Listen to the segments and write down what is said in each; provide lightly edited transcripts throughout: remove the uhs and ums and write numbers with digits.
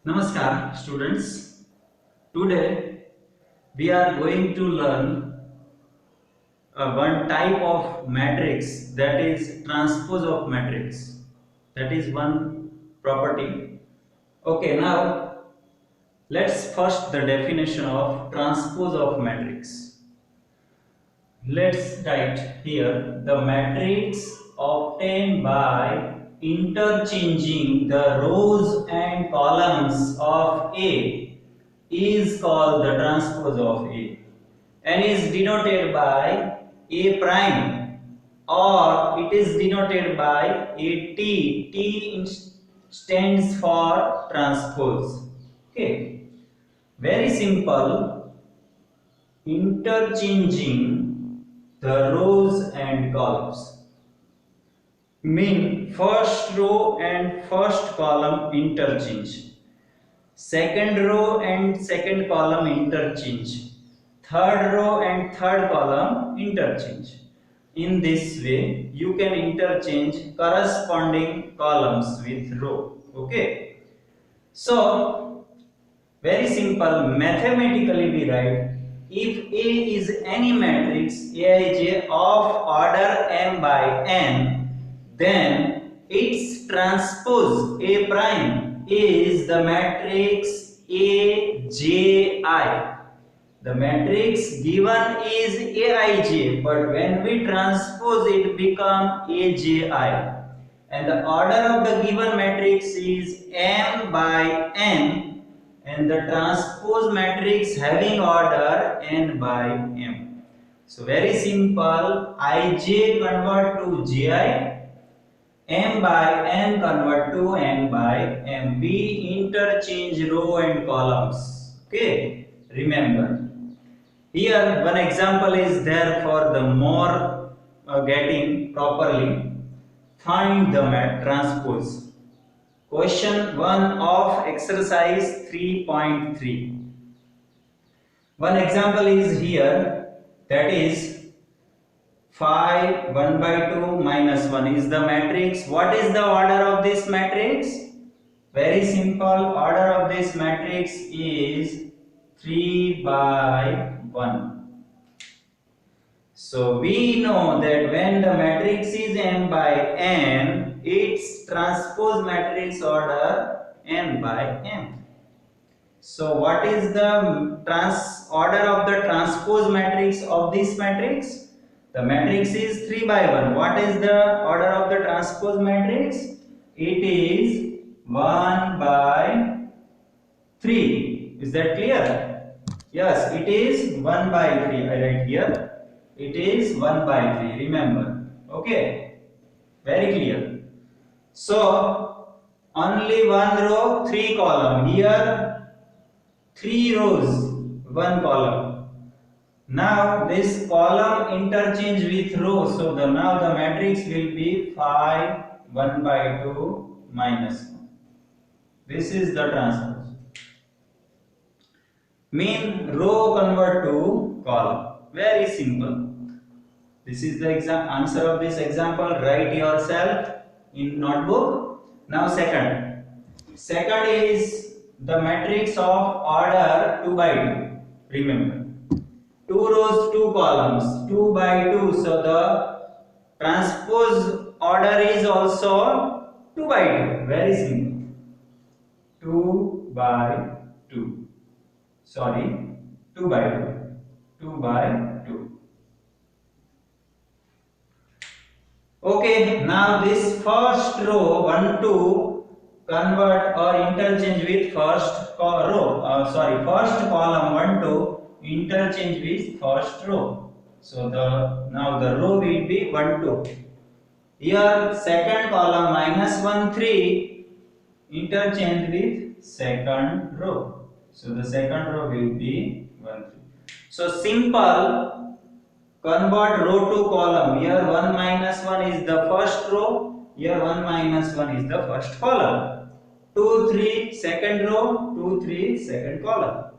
Namaskar students. Today we are going to learn one type of matrix, that is transpose of matrix. That is one property. Okay, now let's first the definition of transpose of matrix. Let's write here the matrix obtained by interchanging the rows and columns of A is called the transpose of A and is denoted by A prime, or it is denoted by A T. Stands for transpose. Okay, very simple. Interchanging the rows and columns mean first row and first column interchange, second row and second column interchange, third row and third column interchange. In this way you can interchange corresponding columns with row. Okay, so very simple. Mathematically we write, if A is any matrix Aij of order m by n, then its transpose A prime is the matrix Aji. The matrix given is Aij, but when we transpose it become Aji. And the order of the given matrix is m by n, and the transpose matrix having order n by m. So very simple, Ij convert to Ji, m by n convert to n by m. We interchange row and columns. Okay, remember. Here one example is there for the more getting properly. Find the transpose. Question 1 of exercise 3.3. One example is here, that is 5 1 by 2 minus 1 is the matrix. What is the order of this matrix? Very simple, order of this matrix is 3 by 1. So we know that when the matrix is m by n, its transpose matrix order n by m. So what is the order of the transpose matrix of this matrix? The matrix is 3 by 1. What is the order of the transpose matrix? It is 1 by 3. Is that clear? Yes, it is 1 by 3. I write here. It is 1 by 3. Remember. Okay. Very clear. So, only one row, 3 column. Here, 3 rows, 1 column. Now, this column interchange with row. So, now the matrix will be 5, 1 by 2, minus 1. This is the transpose. Mean row convert to column. Very simple. This is the answer of this example. Write yourself in notebook. Now second. Second is the matrix of order 2 by 2. Remember. 2 rows, 2 columns. 2 by 2. So the transpose order is also 2 by 2. Very simple. 2 by 2. Sorry. 2 by 2. 2 by 2. Okay, now this first row 1 2 convert or interchange with first first column 1 2 interchange with first row. So now the row will be 1 2. Here second column minus 1 3 interchange with second row. So the second row will be 1 3. So simple, convert row to column. Here 1 minus 1 is the first row. Here 1 minus 1 is the first column. 2 3 second row. 2 3 second column.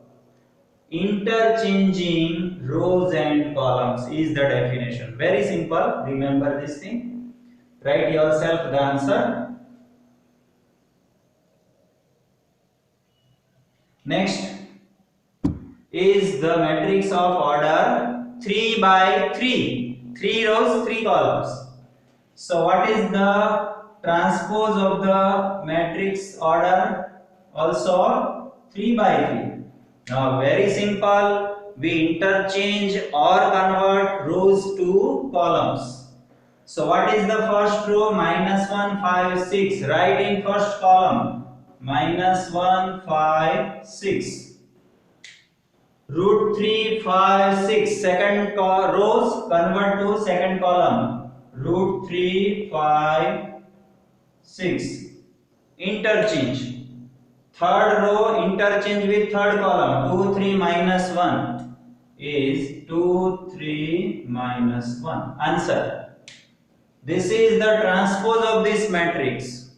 Interchanging rows and columns is the definition. Very simple. Remember this thing. Write yourself the answer. Next is the matrix of order 3 by 3. 3 rows, 3 columns. So what is the transpose of the matrix order? Also 3 by 3. Now very simple, we interchange or convert rows to columns. So what is the first row? Minus 1, 5, 6. Write in first column. Minus 1, 5, 6. Root 3, 5, 6. Second rows convert to second column. Root 3, 5, 6. Interchange. Third row interchange with third column. 2, 3 minus 1 is 2, 3 minus 1. Answer. This is the transpose of this matrix.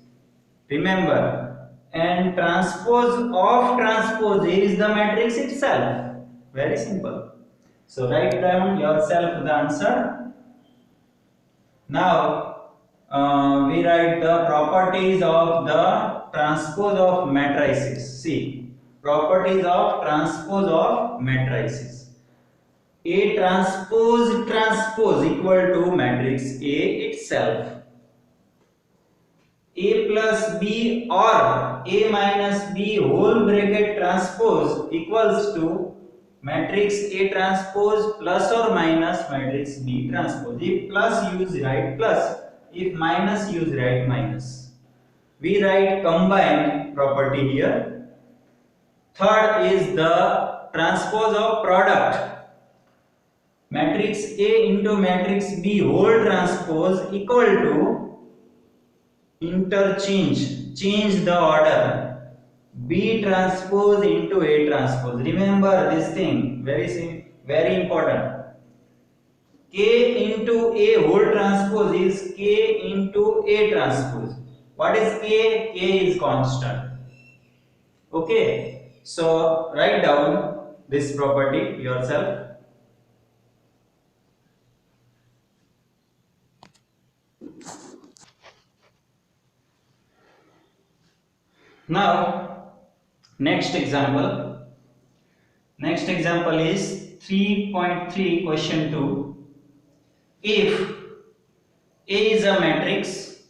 Remember, and transpose of transpose is the matrix itself. Very simple. So write down yourself the answer. Now we write the properties of the transpose of matrices. See, properties of transpose of matrices. A transpose transpose equal to matrix A itself. A plus B or A minus B whole bracket transpose equals to matrix A transpose plus or minus matrix B transpose. If plus, use write plus. If minus, use write minus. We write combined property here. Third is the transpose of product. Matrix A into matrix B whole transpose equal to interchange, change the order. B transpose into A transpose. Remember this thing, very important. K into A whole transpose is K into A transpose. What is K? K is constant. Okay, so write down this property yourself. Now, next example. Next example is 3.3 question 2. If A is a matrix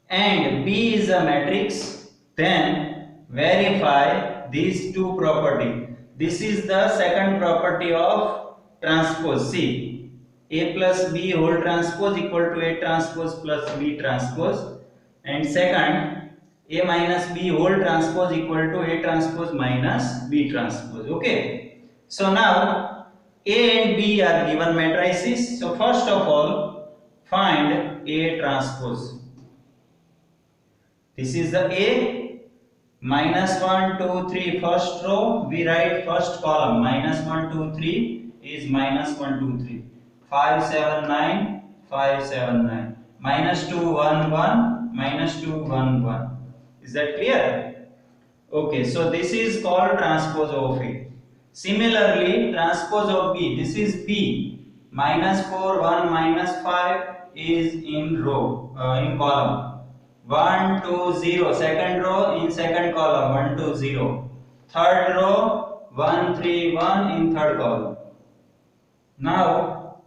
and B is a matrix, then verify these two property. This is the second property of transpose. See, A plus B whole transpose equal to A transpose plus B transpose, and second, A minus B whole transpose equal to A transpose minus B transpose. Okay. So now A and B are given matrices. So first of all, find A transpose. This is the A. Minus 1, 2, 3 first row. We write first column. Minus 1, 2, 3 is minus 1, 2, 3. 5, 7, 9. 5, 7, 9. Minus 2, 1, 1. Minus 2, 1, 1. Is that clear? Okay, so this is called transpose of A. Similarly, transpose of B. This is B. Minus 4, 1, minus 5 is in row, in column. 1, 2, 0. Second row in second column. 1, 2, 0. Third row 1, 3, 1 in third column. Now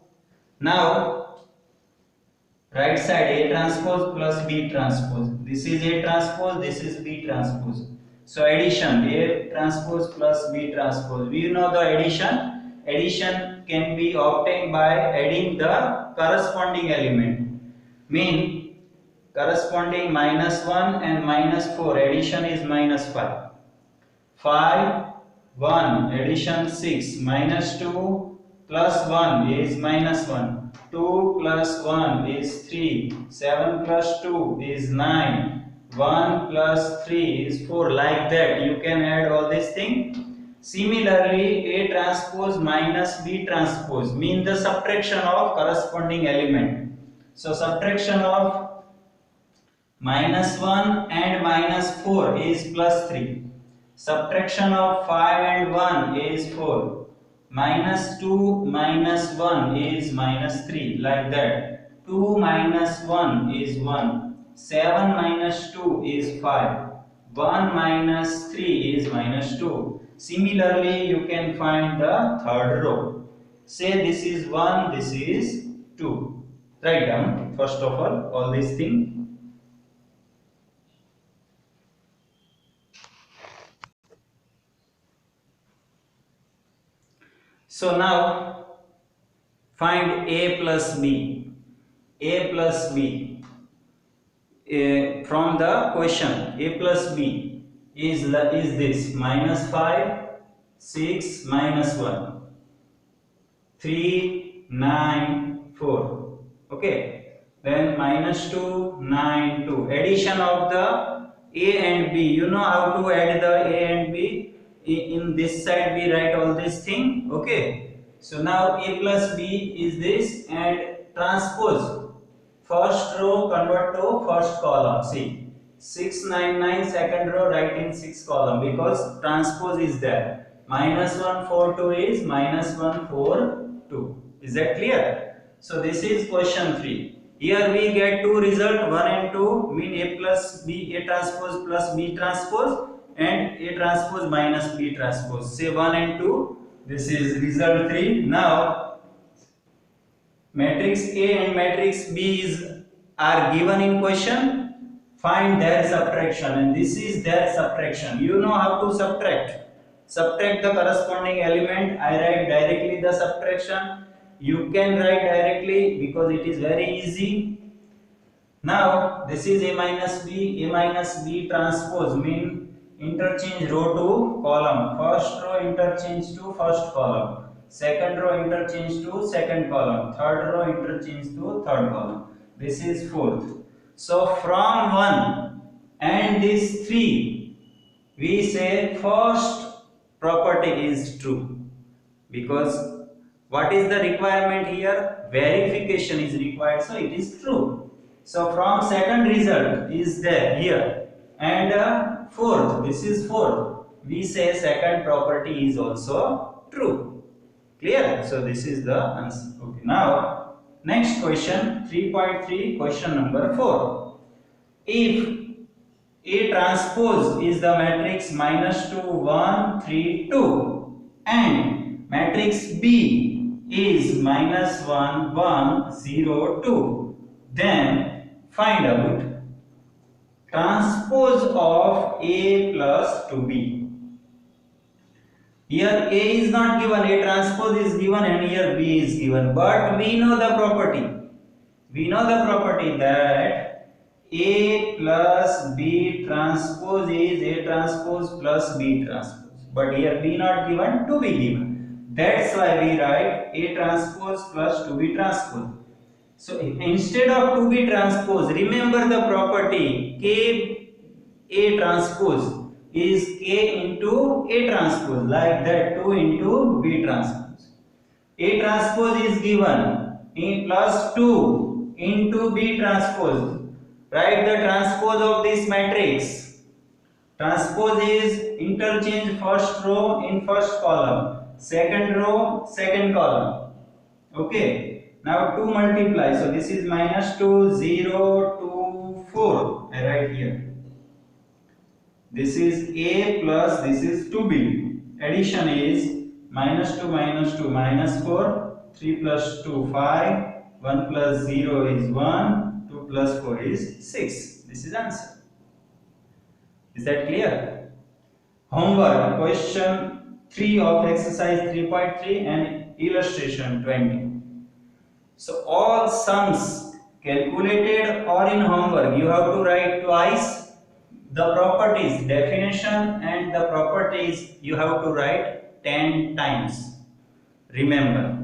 right side A transpose plus B transpose. This is A transpose, this is B transpose. So addition A transpose plus B transpose. We know the addition. Addition can be obtained by adding the corresponding element. Mean corresponding minus 1 and minus 4. Addition is minus 5. 5, 1, addition 6, minus 2 plus 1 is minus 1. 2 plus 1 is 3, 7 plus 2 is 9, 1 plus 3 is 4. Like that you can add all this thing. Similarly, A transpose minus B transpose mean the subtraction of corresponding element. So subtraction of minus 1 and minus 4 is plus 3. Subtraction of 5 and 1 is 4. Minus 2 minus 1 is minus 3, like that. 2 minus 1 is 1. 7 minus 2 is 5. 1 minus 3 is minus 2. Similarly, you can find the third row. Say this is 1, this is 2. Write down first of all these things. So now find a plus b. A plus b. From the question, a plus b is this minus 5, 6, minus 1, 3, 9, 4. Okay. Then minus 2, 9, 2. Addition of the a and b. You know how to add the a and b. In this side we write all this thing. Okay. So now a plus b is this, and transpose first row convert to first column. See, 699 second row write in 6 column because transpose is there. Minus 142 is minus 142. Is that clear? So this is question 3. Here we get two result, 1 and 2 mean a plus b, a transpose plus b transpose, and a transpose minus b transpose. Say 1 and 2. This is result 3. Now matrix A and matrix B are given in question. Find their subtraction, and this is their subtraction. You know how to subtract. Subtract the corresponding element. I write directly the subtraction. You can write directly because it is very easy. Now this is a minus b transpose mean interchange row to column. First row interchange to first column. Second row interchange to second column. Third row interchange to third column. This is fourth. So from 1 and this 3, we say first property is true, because what is the requirement here? Verification is required, so it is true. So from second result is there here, and fourth, this is fourth, we say second property is also true. Clear? So this is the answer. Okay. Now next question, 3.3, question number 4. If A transpose is the matrix minus 2, 1, 3, 2, and matrix B is minus 1, 1, 0, 2, then find out transpose of A plus to B. Here A is not given, A transpose is given, and here B is given, but we know the property. We know the property that A plus B transpose is A transpose plus B transpose, but here B not given, to be given. That's why we write A transpose plus to be transpose. So instead of to be transpose, remember the property K A transpose is K into A transpose, like that 2 into B transpose. A transpose is given in plus 2 into B transpose. Write the transpose of this matrix. Transpose is interchange first row in first column, second row second column. Okay. Now 2 multiply. So this is minus 2, 0, 2, 4. I write here. This is A plus this is 2B. Addition is minus 2 minus 2 minus 4. 3 plus 2 5. 1 plus 0 is 1. 2 plus 4 is 6. This is answer. Is that clear? Homework question 3 of exercise 3.3 and illustration 20. So all sums calculated or in homework you have to write twice. The properties, definition and the properties you have to write 10 times. Remember.